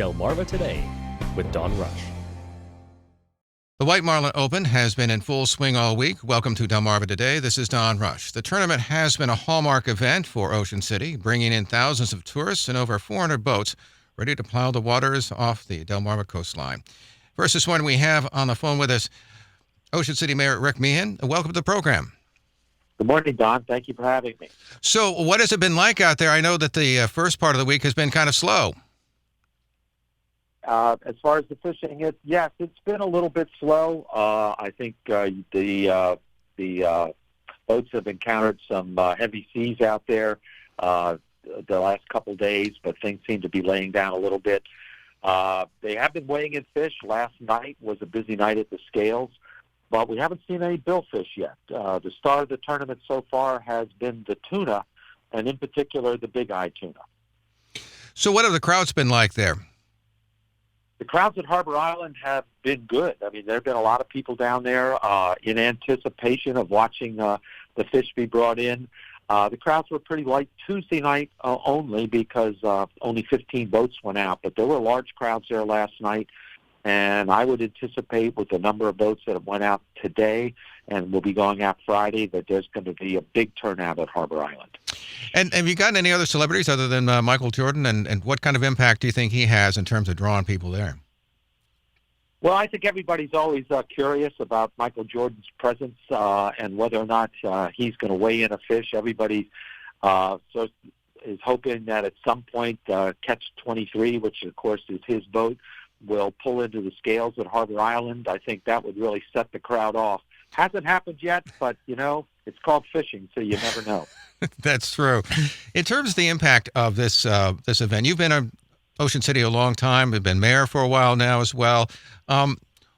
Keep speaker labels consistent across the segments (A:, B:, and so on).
A: Delmarva Today with Don Rush.
B: The White Marlin Open has been in full swing all week. Welcome to Delmarva Today. This is Don Rush. The tournament has been a hallmark event for Ocean City, bringing in thousands of tourists and over 400 boats ready to plow the waters off the Delmarva coastline. First, this morning we have on the phone with us Ocean City Mayor Rick Meehan. Welcome to the program.
C: Good morning, Don. Thank you for having me.
B: So what has it been like out there? I know that the first part of the week has been kind of slow.
C: As far as the fishing, yes, it's been a little bit slow. I think the boats have encountered some heavy seas out there the last couple days, but things seem to be laying down a little bit. They have been weighing in fish. Last night was a busy night at the scales, but we haven't seen any billfish yet. The star of the tournament so far has been the tuna, and in particular the big-eye tuna.
B: So what have the crowds been like there?
C: The crowds at Harbor Island have been good. I mean, there have been a lot of people down there in anticipation of watching the fish be brought in. The crowds were pretty light Tuesday night only because only 15 boats went out, but there were large crowds there last night, and I would anticipate with the number of boats that went out today and will be going out Friday that there's going to be a big turnout at Harbor Island.
B: And have you gotten any other celebrities other than Michael Jordan? And what kind of impact do you think he has in terms of drawing people there?
C: Well, I think everybody's always curious about Michael Jordan's presence and whether or not he's going to weigh in a fish. Everybody is hoping that at some point Catch 23, which of course is his boat, will pull into the scales at Harbor Island. I think that would really set the crowd off. Hasn't happened yet, but, you know, it's called fishing, so you never know.
B: That's true. In terms of the impact of this event, you've been in Ocean City a long time. You've been mayor for a while now as well.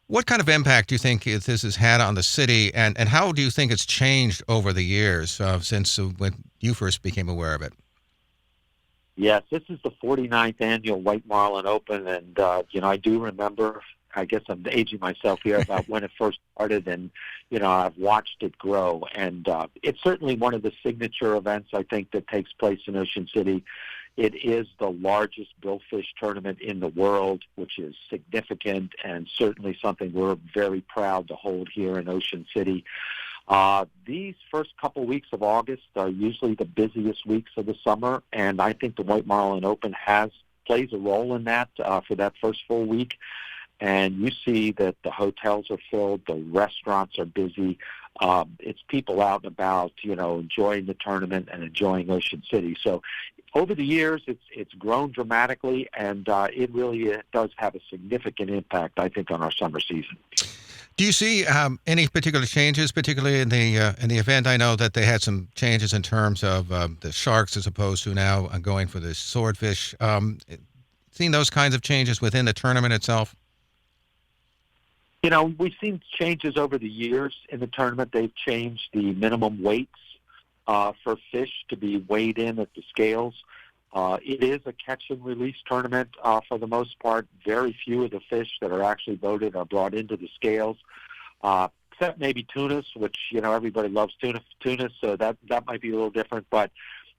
B: What kind of impact do you think this has had on the city, and how do you think it's changed over the years since when you first became aware of it?
C: Yes, this is the 49th annual White Marlin Open, and, I do remember, I guess I'm aging myself here, about when it first started, and, I've watched it grow. And it's certainly one of the signature events, I think, that takes place in Ocean City. It is the largest billfish tournament in the world, which is significant and certainly something we're very proud to hold here in Ocean City. These first couple weeks of August are usually the busiest weeks of the summer, and I think the White Marlin Open plays a role in that for that first full week. And you see that the hotels are filled, the restaurants are busy. It's people out and about, enjoying the tournament and enjoying Ocean City. So over the years, it's grown dramatically, and it really does have a significant impact, I think, on our summer season.
B: Do you see any particular changes, particularly in the event? I know that they had some changes in terms of the sharks as opposed to now going for the swordfish. Seeing those kinds of changes within the tournament itself?
C: We've seen changes over the years in the tournament. They've changed the minimum weights for fish to be weighed in at the scales. It is a catch and release tournament for the most part. Very few of the fish that are actually voted are brought into the scales, except maybe tunas, which, everybody loves tuna, so that might be a little different. But,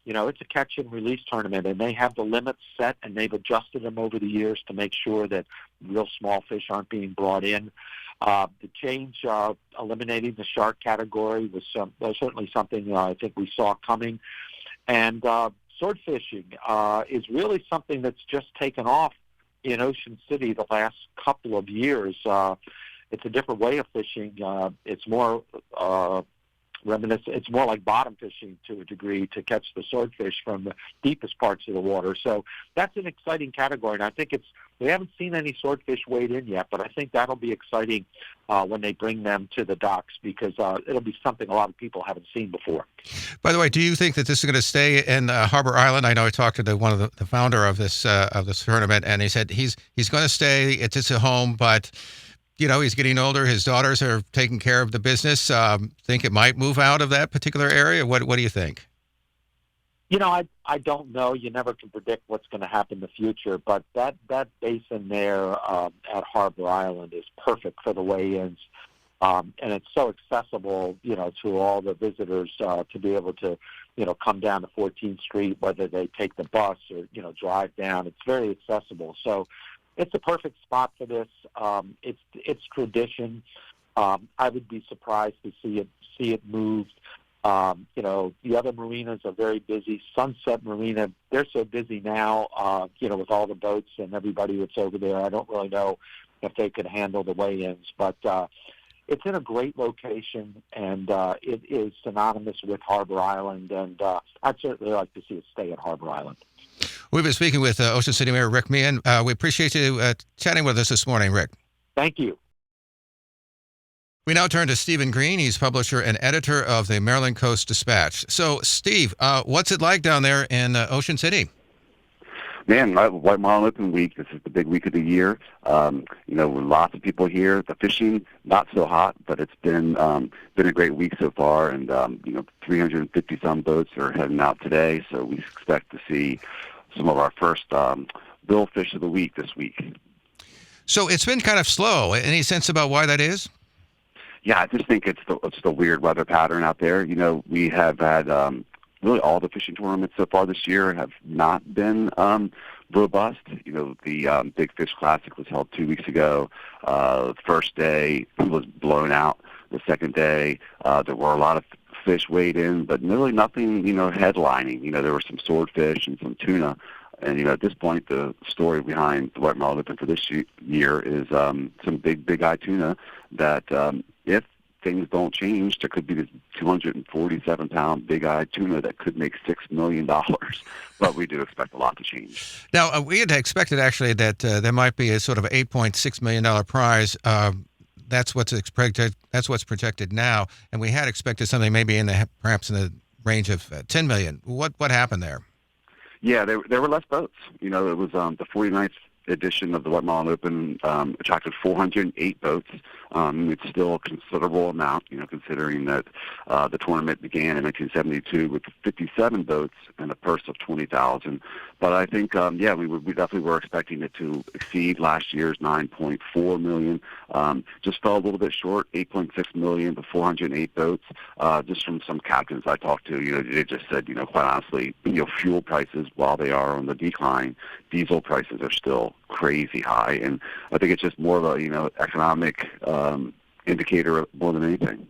C: it's a catch and release tournament, and they have the limits set, and they've adjusted them over the years to make sure that real small fish aren't being brought in. The change, eliminating the shark category, was certainly something I think we saw coming. And sword fishing is really something that's just taken off in Ocean City the last couple of years. It's a different way of fishing. It's more it's more like bottom fishing to a degree to catch the swordfish from the deepest parts of the water. So that's an exciting category, and I think we haven't seen any swordfish weighed in yet, but I think that'll be exciting when they bring them to the docks, because it'll be something a lot of people haven't seen before.
B: By the way, do you think that this is going to stay in Harbor Island? I know I talked to one of the founder of this tournament, and he said he's going to stay. It's a home, but he's getting older. His daughters are taking care of the business. Think it might move out of that particular area? What do you think?
C: I don't know. You never can predict what's going to happen in the future, but that basin there at Harbor Island is perfect for the weigh-ins, and it's so accessible, to all the visitors to be able to, come down to 14th Street, whether they take the bus or, drive down. It's very accessible. So it's a perfect spot for this. It's tradition. I would be surprised to see it moved. The other marinas are very busy. Sunset Marina, they're so busy now, with all the boats and everybody that's over there. I don't really know if they could handle the weigh-ins, but it's in a great location, and it is synonymous with Harbor Island, and I'd certainly like to see it stay at Harbor Island.
B: We've been speaking with Ocean City Mayor Rick Meehan. We appreciate you chatting with us this morning, Rick.
C: Thank you.
B: We now turn to Stephen Green. He's publisher and editor of the Maryland Coast Dispatch. So, Steve, what's it like down there in Ocean City?
D: Man, White Marlin Open Week, this is the big week of the year. Lots of people here. The fishing, not so hot, but it's been a great week so far. And, 350-some boats are heading out today, so we expect to see some of our first bill fish of the week this week.
B: So it's been kind of slow. Any sense about why that is?
D: Yeah, I just think it's the weird weather pattern out there. We have had really all the fishing tournaments so far this year have not been robust. The Big Fish Classic was held 2 weeks ago. The first day was blown out. The second day, there were a lot of fish weighed in, but really nothing, headlining. There were some swordfish and some tuna. And, at this point, the story behind the White Marlin Open for this year is some big eye tuna that if things don't change, there could be this 247-pound big eye tuna that could make $6 million. But we do expect a lot to change.
B: Now, we had expected, actually, that there might be a sort of $8.6 million prize. That's what's expected. That's what's projected now. And we had expected something maybe perhaps in the range of $10 million. What happened there?
D: Yeah, there were less boats. It was the 49th edition of the White Marlin Open attracted 408 boats. It's still a considerable amount, considering that the tournament began in 1972 with 57 boats and a purse of $20,000. But I think, we definitely were expecting it to exceed last year's $9.4 million. Just fell a little bit short, $8.6 million, but 408 boats. Just from some captains I talked to, they just said, quite honestly, fuel prices, while they are on the decline, diesel prices are still crazy high, and I think it's just more of a economic indicator more than anything.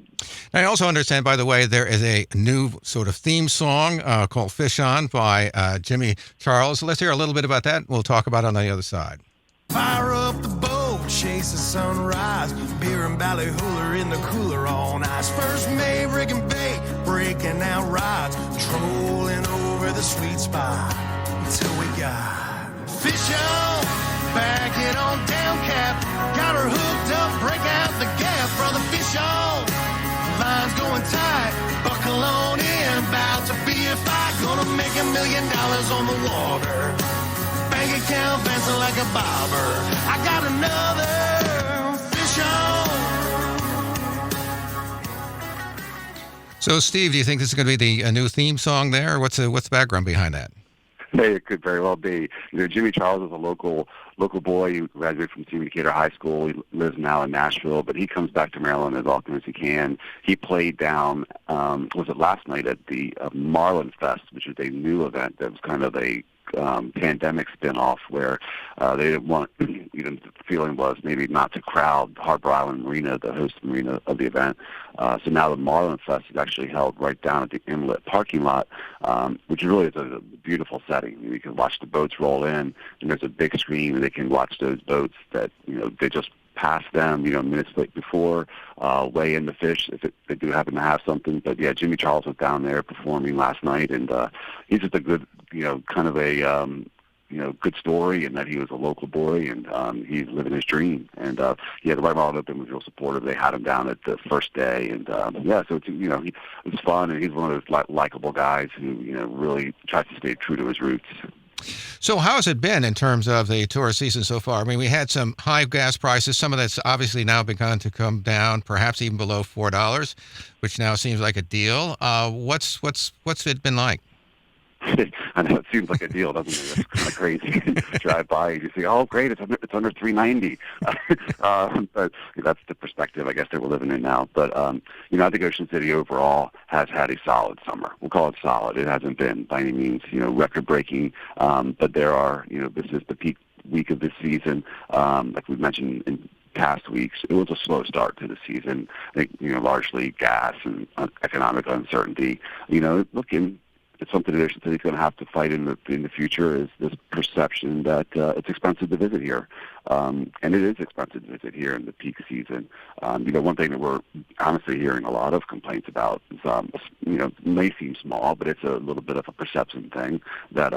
B: I also understand, by the way, there is a new sort of theme song called "Fish On" by Jimmy Charles. Let's hear a little bit about that. We'll talk about it on the other side.
E: Fire up the boat, chase the sunrise, beer and ballyhooler in the cooler on ice. First May, rigging bait, breaking out rods, trolling over the sweet spot until we got fish on, back it on down cap, got her hooked up, break out the gap, brother, fish on, line's going tight, buckle on in, about to be a fight, gonna make $1 million on the water, bank account bouncing like a bobber, I got another fish on.
B: So, Steve, do you think this is going to be the new theme song there? Or what's the background behind that?
D: Hey, it could very well be. Jimmy Charles is a local boy. He graduated from Senior Decatur High School. He lives now in Nashville, but he comes back to Maryland as often as he can. He played down, was it last night at the Marlin Fest, which is a new event that was kind of a pandemic spin-off where they didn't want, the feeling was maybe not to crowd Harbor Island Marina, the host marina of the event. So now the Marlin Fest is actually held right down at the inlet parking lot, which really is a beautiful setting. You can watch the boats roll in, and there's a big screen, and they can watch those boats that, they just pass them, minutes late before, weigh in the fish if they do happen to have something. But yeah, Jimmy Charles was down there performing last night, and he's just a good, kind of a, good story, and that he was a local boy, and he's living his dream. And the White Marlin Open was real supportive. They had him down at the first day, and so it's, it was fun, and he's one of those likable guys who, really tries to stay true to his roots.
B: So how has it been in terms of the tourist season so far? I mean, we had some high gas prices. Some of that's obviously now begun to come down, perhaps even below $4, which now seems like a deal. What's it been like?
D: I know it seems like a deal, doesn't it? It's kind of crazy. Drive by and you see, oh, great, it's under $3.90. But that's the perspective, I guess, that we're living in now. But I think Ocean City overall has had a solid summer. We'll call it solid. It hasn't been by any means, record breaking. But there are, this is the peak week of this season. Like we mentioned in past weeks, it was a slow start to the season. I think, largely gas and economic uncertainty. It's something that Ocean City's going to have to fight in the future, is this perception that it's expensive to visit here. And it is expensive to visit here in the peak season. One thing that we're honestly hearing a lot of complaints about is, may seem small, but it's a little bit of a perception thing that,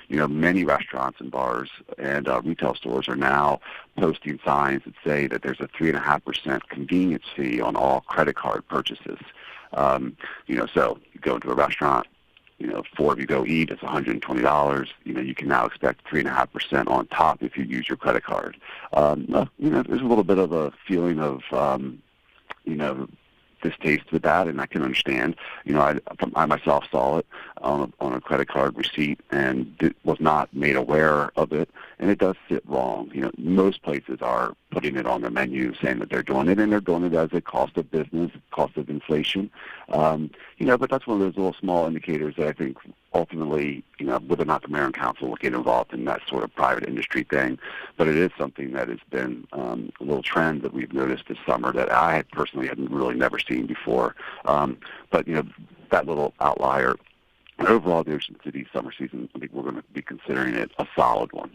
D: many restaurants and bars and retail stores are now posting signs that say that there's a 3.5% convenience fee on all credit card purchases. So you go into a restaurant, 4 of you go eat, it's $120. You can now expect 3.5% on top if you use your credit card. There's a little bit of a feeling of, distaste with that, and I can understand. I myself saw it on a credit card receipt and was not made aware of it, and it does sit wrong. Most places are putting it on their menu, saying that they're doing it, and they're doing it as a cost of business, cost of inflation. But that's one of those little small indicators that I think ultimately, whether or not the mayor and council will get involved in that sort of private industry thing, but it is something that has been a little trend that we've noticed this summer that I personally had really never seen before. But that little outlier. Overall, the Ocean City summer season, I think we're going to be considering it a solid one.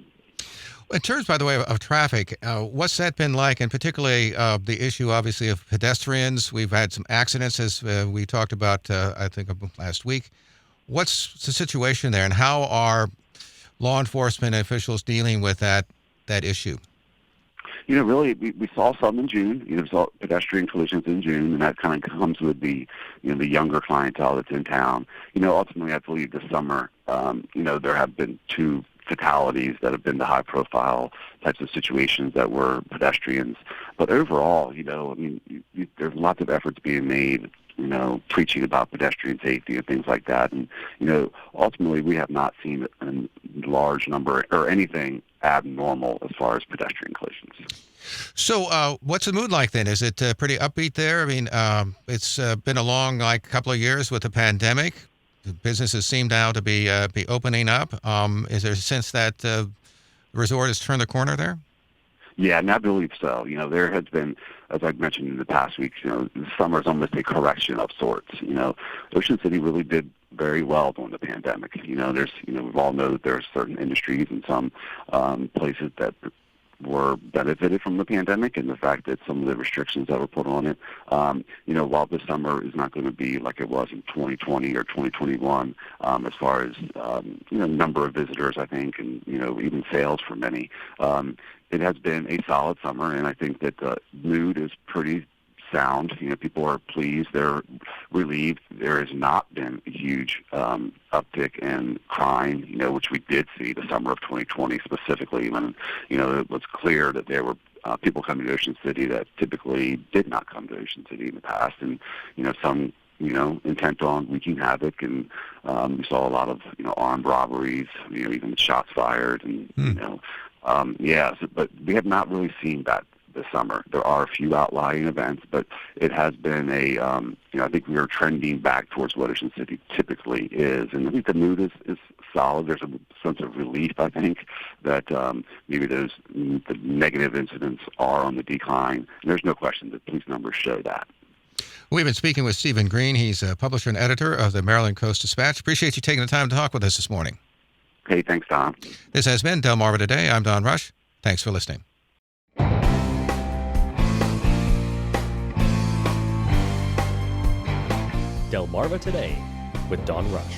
B: In terms, by the way, of traffic, what's that been like, and particularly the issue, obviously, of pedestrians? We've had some accidents, as we talked about, I think, last week. What's the situation there, and how are law enforcement officials dealing with that issue?
D: Really, we saw some in June. We saw pedestrian collisions in June, and that kind of comes with the younger clientele that's in town. Ultimately, I believe this summer, there have been 2 fatalities that have been the high-profile types of situations that were pedestrians. But overall, there's lots of efforts being made, preaching about pedestrian safety and things like that. And, ultimately, we have not seen a large number or anything abnormal as far as pedestrian collisions.
B: So what's the mood like then? Is it pretty upbeat there? I mean, it's been a long couple of years with the pandemic. Businesses seem now to be opening up. Is there a sense that the resort has turned the corner there?
D: Yeah, and I believe so. There has been, as I've mentioned in the past weeks, the summer is almost a correction of sorts. Ocean City really did very well during the pandemic. There's, we've all know that there are certain industries and some places that were benefited from the pandemic and the fact that some of the restrictions that were put on it. While this summer is not going to be like it was in 2020 or 2021, as far as number of visitors, I think, and even sales for many, it has been a solid summer, and I think that the mood is pretty sound. People are pleased. They're relieved. There has not been a huge uptick in crime, which we did see the summer of 2020 specifically when, it was clear that there were people coming to Ocean City that typically did not come to Ocean City in the past, and, some intent on wreaking havoc, and we saw a lot of, armed robberies, even shots fired, and, but we have not really seen that this summer. There are a few outlying events, but it has been I think we are trending back towards what Ocean City typically is. And I think the mood is solid. There's a sense of relief, I think, that maybe the negative incidents are on the decline. And there's no question that police numbers show that.
B: We've been speaking with Stephen Green. He's a publisher and editor of the Maryland Coast-Dispatch. Appreciate you taking the time to talk with us this morning.
D: Hey, thanks, Don.
B: This has been Delmarva Today. I'm Don Rush. Thanks for listening.
A: Delmarva Today with Don Rush.